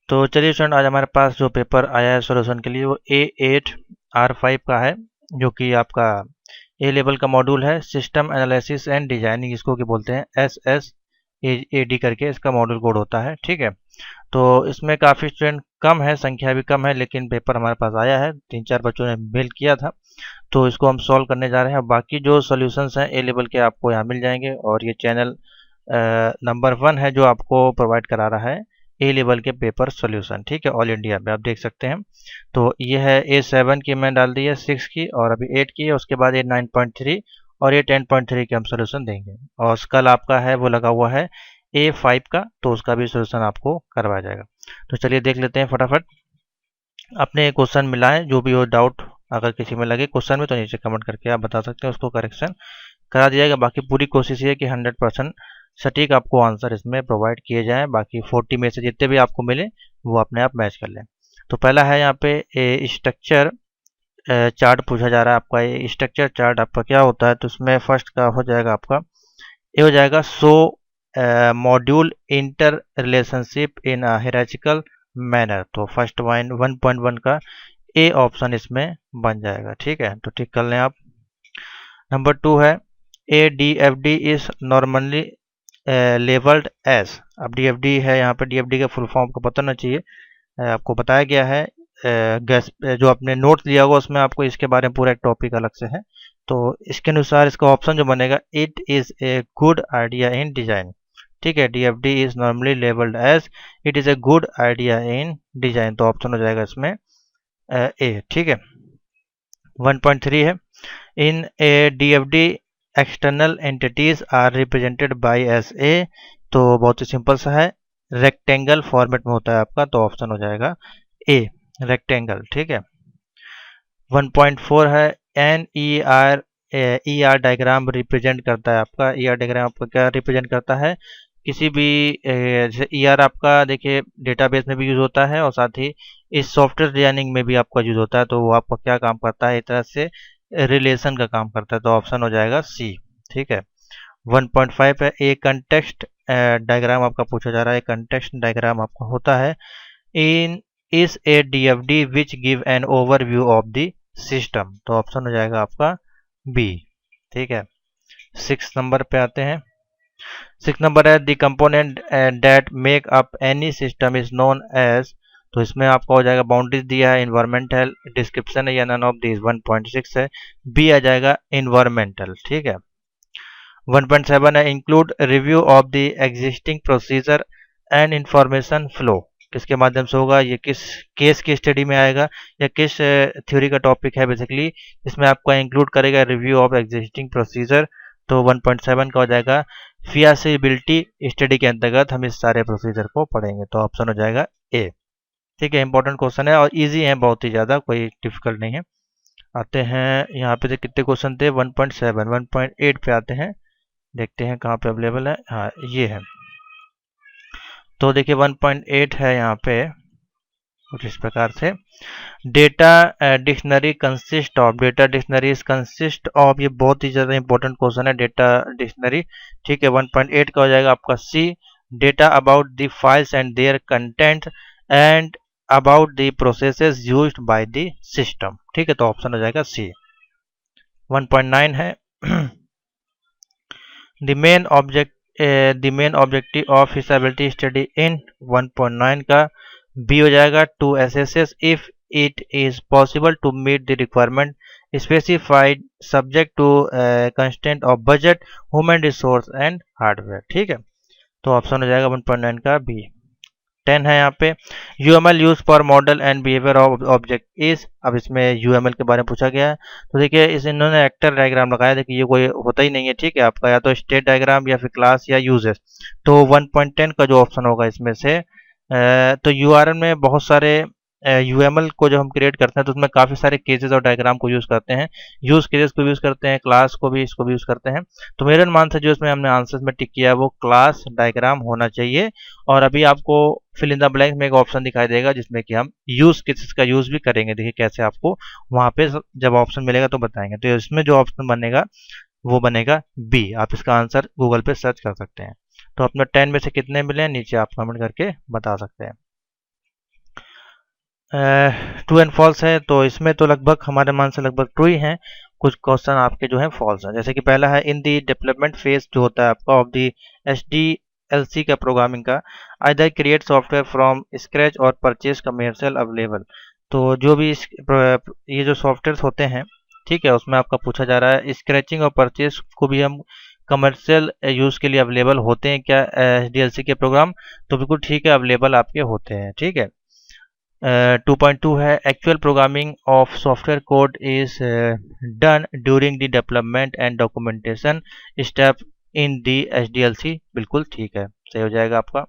तो चलिए स्टूडेंट, आज हमारे पास जो पेपर आया है सॉल्यूशन के लिए वो A8R5 का है, जो कि आपका ए लेवल का मॉड्यूल है। सिस्टम एनालिसिस एंड डिजाइनिंग, इसको क्या बोलते हैं, SSAD करके इसका मॉड्यूल कोड होता है। ठीक है, तो इसमें काफ़ी स्टूडेंट कम है, संख्या भी कम है, लेकिन पेपर हमारे पास आया है, 3-4 बच्चों ने मेल किया था, तो इसको हम सॉल्व करने जा रहे हैं। बाकी जो सॉल्यूशंस हैं ए लेवल के आपको यहाँ मिल जाएंगे, और ये चैनल नंबर 1 है जो आपको प्रोवाइड करा रहा है ए लेवल के पेपर सॉल्यूशन। ठीक है, ऑल इंडिया में आप देख सकते हैं। तो ये है A7 की, मैं डाल दी है 6 की, और अभी 8 की है, उसके बाद ये 9.3 और ये 10.3 के हम सॉल्यूशन देंगे। और कल आपका है वो लगा हुआ है A5 का, तो उसका भी सॉल्यूशन आपको करवाया जाएगा। तो चलिए देख लेते हैं फटाफट। अपने क्वेश्चन मिलाएं, जो भी हो डाउट अगर किसी में लगे क्वेश्चन में तो नीचे कमेंट करके आप बता सकते हैं, उसको करेक्शन करा दिया जाएगा। बाकी पूरी कोशिश ये है कि 100% सटीक आपको आंसर इसमें प्रोवाइड किए जाएं। बाकी 40 में से जितने भी आपको मिले वो अपने आप मैच कर लें। तो पहला है यहाँ पे स्ट्रक्चर चार्ट पूछा जा रहा है आपका। ये स्ट्रक्चर चार्ट आपका क्या होता है, तो इसमें फर्स्ट का हो जाएगा आपका, ये हो जाएगा show module inter relationship in hierarchical manner. तो फर्स्ट 1.1 का ए ऑप्शन इसमें बन जाएगा। ठीक है, तो ठीक कर लें आप। नंबर 2 है ADFD is normally labelled S. अब DFD है, यहाँ पे DFD का फुल फॉर्म को पता होना चाहिए। आपको बताया गया है, गैस जो आपने नोट लिया होगा उसमें आपको इसके बारे में पूरा एक टॉपिक अलग से है। तो इसके अनुसार इसका ऑप्शन जो बनेगा, it is a good idea in design. ठीक है, DFD is normally labelled as it is a good idea in design, तो ऑप्शन हो जाएगा इसमें ए। ठीक है, 1.3 है, in a DFD external entities are represented by SA। तो बहुत ही सिंपल सा है, रेक्टेंगल फॉर्मेट में होता है आपका, तो ऑप्शन हो जाएगा ए, रेक्टेंगल। ठीक है, 1.4 है, ER डायग्राम रिप्रेजेंट करता है आपका। ER डायग्राम आपका क्या रिप्रेजेंट करता है, किसी भी जैसे ER आपका देखिए डेटाबेस में भी यूज होता है, और साथ ही इस सॉफ्टवेयर डिजाइनिंग में भी आपका यूज होता है। तो वो आपका क्या काम करता है, एक तरह से रिलेशन का काम करता है, तो ऑप्शन हो जाएगा सी। ठीक है, 1.5 है, ए कंटेक्स्ट डायग्राम आपका पूछा जा रहा है। कंटेक्स्ट डायग्राम आपका होता है इन इस ए DFD which give an overview of the system, तो ऑप्शन हो जाएगा आपका बी। ठीक है, 6 नंबर पे आते हैं। 6 नंबर है, the component that make up any system is known as. तो इसमें आपका हो जाएगा, बाउंड्रीज दिया है, इन्वायरमेंटल, डिस्क्रिप्शन है या नन ऑफ दिस। 1.6 है, बी आ जाएगा इन्वायरमेंटल। ठीक है, 1.7 है, include review of the existing procedure and information flow. किसके माध्यम से होगा, ये किस केस की स्टडी में आएगा या किस थ्योरी का टॉपिक है, बेसिकली इसमें आपका इंक्लूड करेगा रिव्यू ऑफ एग्जिस्टिंग प्रोसीजर। तो 1.7 का हो जाएगा, फियासिबिलिटी स्टडी के अंतर्गत हम इस सारे प्रोसीजर को पढ़ेंगे, तो ऑप्शन हो जाएगा ए। ठीक है, इंपॉर्टेंट क्वेश्चन है और इजी है, बहुत ही ज़्यादा कोई डिफिकल्ट नहीं है। आते हैं यहाँ पे कितने क्वेश्चन थे, 1.7, 1.8 पे आते हैं, देखते हैं कहाँ पे अवेलेबल है। हाँ, ये है। तो देखिए 1.8 है यहाँ पे कुछ इस प्रकार से, data dictionary consist of. Data dictionary consist of, ये बहुत ही ज़्यादा इंपॉर्टेंट क्वेश्चन है, डेटा डिक्शनरी। ठीक है, 1.8 का हो जाएगा आपका C, data about the files and their content and about the processes used by the system. ठीक है, तो ऑप्शन हो जाएगा सी। 1.9 है, the main objective of feasibility study in. 1.9 का बी हो जाएगा, to assess if it is possible to meet the requirement specified subject to constant of budget, human resource and hardware. ठीक है, तो ऑप्शन हो जाएगा 1.9 का बी। 10 है यहाँ पे, UML use for model and behaviour of object is. अब इसमें UML के बारे में पूछा गया है, तो देखिए इस इन्होंने एक्टर डायग्राम लगाया, देखिए ये कोई होता ही नहीं है। ठीक है, आपका या तो स्टेट डायग्राम या फिर क्लास या यूजेस। तो 1.10 का जो ऑप्शन होगा इसमें से, तो URL में बहुत सारे UML को जो हम क्रिएट करते हैं तो उसमें काफ़ी सारे केसेस और डायग्राम को यूज़ करते हैं, यूज़ केसेस को यूज़ करते हैं, क्लास को भी, इसको भी यूज़ करते हैं। तो मेरे अनुमान से जो इसमें हमने आंसर्स में टिक किया है वो क्लास डायग्राम होना चाहिए। और अभी आपको फिल इन द ब्लैंक में एक ऑप्शन दिखाई देगा जिसमें कि हम यूज़ केसेस का यूज़ भी करेंगे। देखिए कैसे, आपको वहाँ पे जब ऑप्शन मिलेगा तो बताएंगे। तो इसमें जो ऑप्शन बनेगा वो बनेगा बी। आप इसका आंसर गूगल पे सर्च कर सकते हैं। तो अपने 10 में से कितने मिले नीचे आप कमेंट करके बता सकते हैं। ट्रू एंड फॉल्स है, तो इसमें तो लगभग हमारे मान से लगभग ट्रू ही हैं। कुछ क्वेश्चन आपके जो है फॉल्स हैं, जैसे कि पहला है इन दी डेवलपमेंट फेज जो होता है आपका ऑफ दी HDLC का प्रोग्रामिंग का, either create software from scratch और परचेज कमर्शियल अवेलेबल। तो जो भी ये जो सॉफ्टवेयर होते हैं, ठीक है, उसमें आपका पूछा जा रहा है स्क्रैचिंग और परचेज को भी हम कमर्शियल यूज़ के लिए अवेलेबल होते हैं क्या HDLC के प्रोग्राम? तो बिल्कुल ठीक है, अवेलेबल आपके होते हैं, ठीक है। 2.2 है actual programming of software code is done during the development and documentation step in the HDLC। बिल्कुल ठीक है, सही हो जाएगा आपका।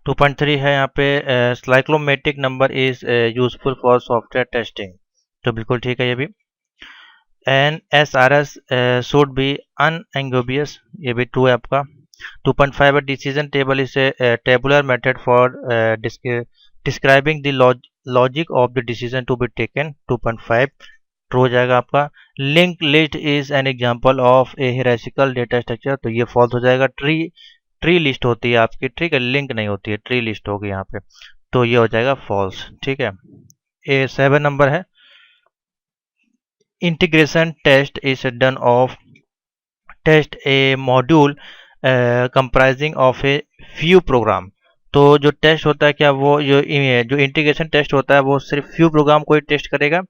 2.3 है यहाँ पे cyclomatic number is useful for software testing. तो बिल्कुल ठीक है ये भी। An SRS should be unambiguous, ये भी ट्रू है आपका। 2.5 decision table is a tabular method for describing the logic of the decision to be taken. 2.5 true हो जाएगा आपका। Link list is an example of a hierarchical data structure, तो ये false हो जाएगा। ट्री लिस्ट होती है आपकी, ठीक है, लिंक नहीं होती है, ट्री लिस्ट होगी यहाँ पे, तो ये हो जाएगा फॉल्स, ठीक है। ए 7 नंबर है integration test is done of test a module comprising of a few program. तो जो टेस्ट होता है क्या वो जो इंटीग्रेशन टेस्ट होता है वो सिर्फ फ्यू प्रोग्राम को ही टेस्ट करेगा?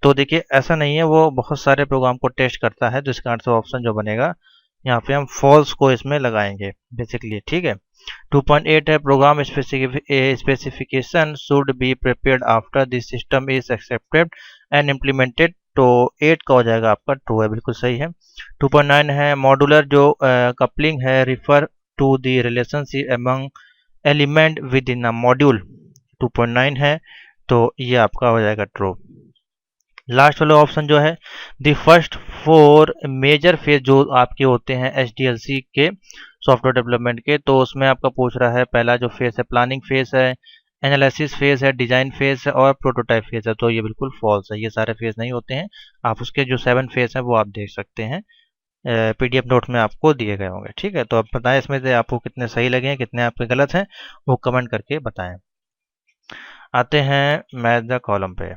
तो देखिए ऐसा नहीं है, वो बहुत सारे प्रोग्राम को टेस्ट करता है, जिसका आंसर ऑप्शन जो बनेगा यहाँ पे हम फॉल्स को इसमें लगाएंगे बेसिकली, ठीक है। 2.8 है program specification should be prepared after the system is accepted and implemented. तो 8 का हो जाएगा आपका ट्रू है, बिल्कुल सही है। 2.9 है मॉड्यूलर जो कपलिंग है refer to the relationship among element with in a module. 2.9 है, तो ये आपका हो जाएगा ट्रू। लास्ट वाला ऑप्शन जो है द फर्स्ट 4 मेजर फेज जो आपके होते हैं HDLC के सॉफ्टवेयर डेवलपमेंट के, तो उसमें आपका पूछ रहा है पहला जो फेज है प्लानिंग फेज है, एनालिसिस फेज है, डिजाइन फेज है और प्रोटोटाइप फेज है। तो ये बिल्कुल फॉल्स है, ये सारे फेज नहीं होते हैं। आप उसके जो 7 फेज है वो आप देख सकते हैं, PDF नोट में आपको दिए गए होंगे, ठीक है। तो अब बताएं इसमें से आपको कितने सही लगे हैं, कितने आपके गलत हैं, वो कमेंट करके बताएं। आते हैं मैथ द कॉलम पे,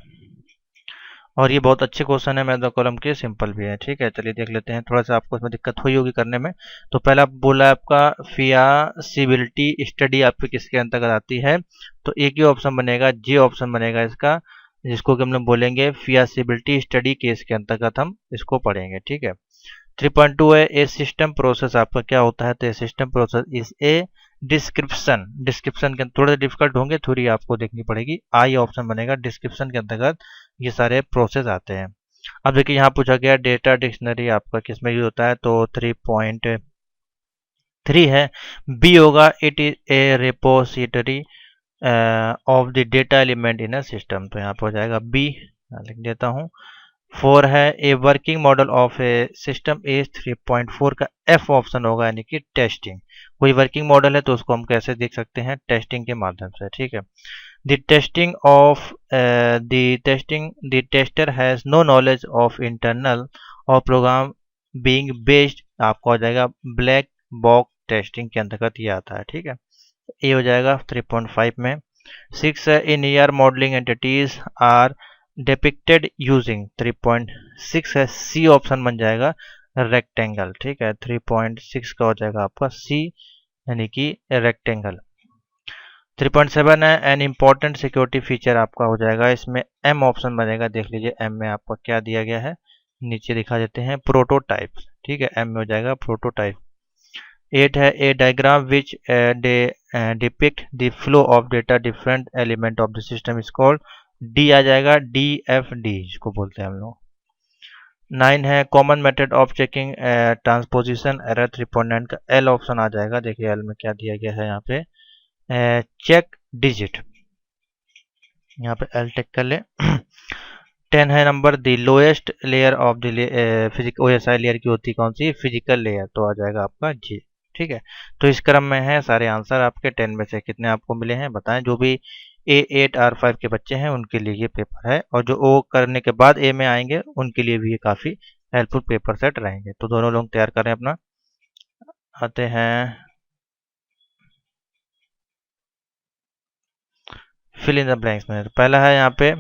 और ये बहुत अच्छे क्वेश्चन है मैथ द कॉलम के, सिंपल भी है, ठीक है। चलिए देख लेते हैं, थोड़ा सा आपको इसमें दिक्कत हुई होगी करने में। तो पहला बोला है आपका फियासिबिलिटी स्टडी आपके किसके अंतर्गत आती है? तो एक ही ऑप्शन बनेगा, जे ऑप्शन बनेगा इसका, जिसको कि हम लोग बोलेंगे फियासिबिलिटी स्टडी केस के अंतर्गत हम इसको पढ़ेंगे, ठीक है। 3.2 है ए सिस्टम प्रोसेस आपका क्या होता है? तो a system process is a description. Description के थोड़े डिफिकल्ट होंगे, थोड़ी आपको देखनी पड़ेगी। आई ऑप्शन बनेगा, डिस्क्रिप्शन के अंतर्गत ये सारे प्रोसेस आते हैं। अब देखिए यहाँ पूछा गया डेटा डिक्शनरी आपका किस में यूज होता है? तो 3.3 है, बी होगा, it is a repository of the data element in a system. तो यहाँ पर हो जाएगा बी, लिख देता हूँ। 4 है a working model of A system is 3.4 का एफ ऑप्शन होगा, यानी कि टेस्टिंग। कोई वर्किंग मॉडल है तो उसको हम कैसे देख सकते हैं? टेस्टिंग के माध्यम से, ठीक है। The testing of the tester has no knowledge of internal और प्रोग्राम बीइंग बेस्ड, आपका हो जाएगा ब्लैक बॉक्स टेस्टिंग के अंतर्गत ये आता है, ठीक है। ये हो जाएगा 3.5 में। 6 है in ER modelling entities are depicted using. 3.6 है, सी ऑप्शन बन जाएगा रेक्टेंगल, ठीक है। 3.6 का हो जाएगा आपका सी, यानी कि रेक्टेंगल। 3.7 है एन इम्पोर्टेंट सिक्योरिटी फीचर, आपका हो जाएगा इसमें एम ऑप्शन बनेगा। देख लीजिए एम में आपका क्या दिया गया है, नीचे दिखा देते हैं प्रोटोटाइप, ठीक है, एम में हो जाएगा प्रोटोटाइप। 8 है a diagram which depict the flow of data different element of the system is called. D आ जाएगा, DFD जिसको बोलते हैं हम लोग। 9 है common method of checking transposition error. 3.9 का एल ऑप्शन आ जाएगा। देखिए एल में क्या दिया गया है यहाँ पे, चेक डिजिट, यहाँ पे एल टेक कर ले। 10 है number the lowest layer of the physical OSI layer की होती है कौन सी? फिजिकल लेयर, तो आ जाएगा आपका जी, ठीक है। तो इस क्रम में है सारे आंसर आपके। 10 में से कितने आपको मिले हैं बताएं। जो भी A8 R5 के बच्चे हैं उनके लिए ये पेपर है, और जो O करने के बाद A में आएंगे उनके लिए भी ये काफ़ी हेल्पफुल पेपर सेट रहेंगे। तो दोनों लोग तैयार करें अपना। आते हैं फिल इन द ब्लैंक्स में। तो पहला है यहाँ पे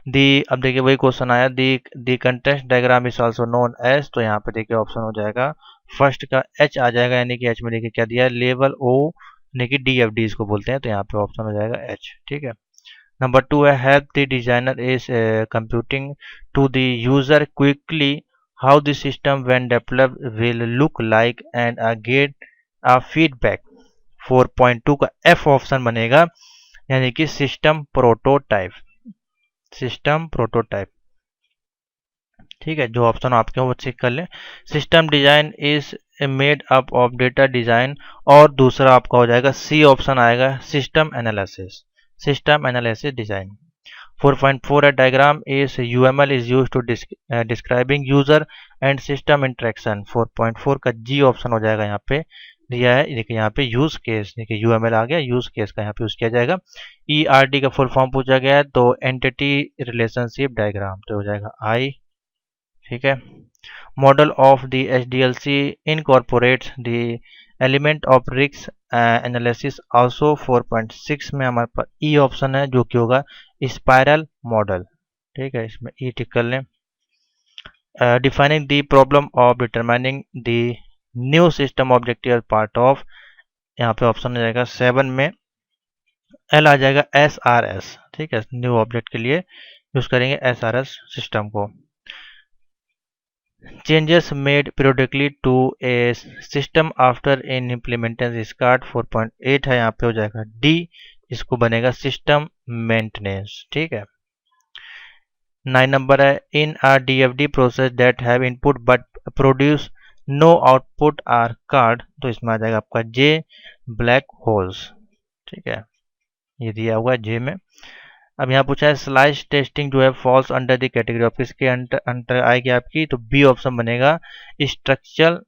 दी, अब देखिए वही क्वेश्चन आया, the context diagram is also known as, तो यहाँ पे देखिए ऑप्शन हो जाएगा फर्स्ट का एच आ जाएगा, यानी कि एच में देखिए क्या दिया है, लेवल ओ, यानी कि डी एफ डी इसको बोलते हैं, तो यहाँ पे ऑप्शन हो जाएगा एच। ठीक है। नंबर 2 है help the designer is computing to the user quickly how the system when developed will look like and get a feedback. 4.2 का एफ ऑप्शन बनेगा, यानी कि सिस्टम प्रोटोटाइप, सिस्टम प्रोटोटाइप। ठीक है, जो ऑप्शन आपके वो चेक कर लें। System design is made up of data design, और दूसरा आपका हो जाएगा सी ऑप्शन आएगा, system analysis, system analysis design. 4.4 है diagram is UML is use to describing user and system interaction. 4.4 का जी ऑप्शन हो जाएगा, यहाँ पे दिया है, देखिए यहाँ पे यूज केस, देखिए यूएमएल आ गया, यूज केस का यहाँ पे यूज किया जाएगा। ईआरडी का फुल फॉर्म पूछा गया है, तो एंटिटी रिलेशनशिप डायग्राम, तो हो जाएगा आई। ठीक है। Model of the HDLC incorporates the element of risk analysis also. 4.6 में हमारे पास ई ऑप्शन है, जो कि होगा स्पाइरल मॉडल। ठीक है, इसमें ई टिक कर लें। Defining the problem of determining the new system objective part of, यहाँ पे ऑप्शन हो जाएगा 7 में एल आ जाएगा एस आर एस। ठीक है, न्यू ऑब्जेक्ट के लिए यूज करेंगे एस आर एस सिस्टम को। Changes made periodically to a system after an implementation is card। 4.8 है, यहाँ पे हो जाएगा डी, इसको बनेगा सिस्टम मेंटेनेंस। ठीक है। 9 नंबर है in R D F D process that have input but produce no output are called, तो इसमें आ जाएगा आपका जे, ब्लैक होल्स। ठीक है, ये दिया हुआ है जे में। अब यहाँ पूछा है स्लाइस टेस्टिंग जो है falls under the category of, किसके अंडर आएगी आपकी, तो बी ऑप्शन बनेगा स्ट्रक्चरल,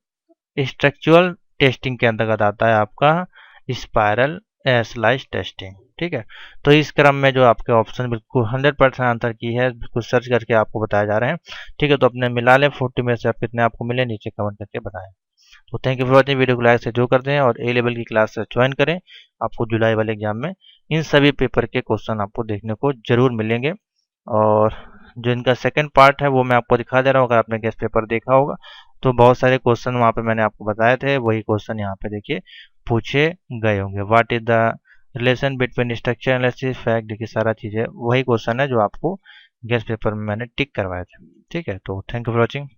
स्ट्रक्चरल टेस्टिंग के अंतर्गत आता है आपका स्पाइरल स्लाइस टेस्टिंग। ठीक है, तो इस क्रम में जो आपके ऑप्शन बिल्कुल 100% आंसर की है, बिल्कुल सर्च करके आपको बताया जा रहे हैं। ठीक है, तो अपने मिला लें 40 में से आप कितने आपको मिले, नीचे कमेंट करके बताएं। तो thank you for watching, video को लाइक से जो कर दें और ए लेवल की क्लास से ज्वाइन करें। आपको जुलाई वाले एग्जाम में इन सभी पेपर के क्वेश्चन आपको देखने को जरूर मिलेंगे, और जो इनका सेकंड पार्ट है वो मैं आपको दिखा दे रहा हूँ। अगर आपने गेस्ट पेपर देखा होगा तो बहुत सारे क्वेश्चन वहाँ पे मैंने आपको बताए थे, वही क्वेश्चन यहाँ पे देखिए पूछे गए होंगे। What is the relation between structure analysis fact, देखिए सारा चीज़ें वही क्वेश्चन है जो आपको गेस्ट पेपर में मैंने टिक करवाए थे। ठीक है, तो थैंक यू फॉर वॉचिंग।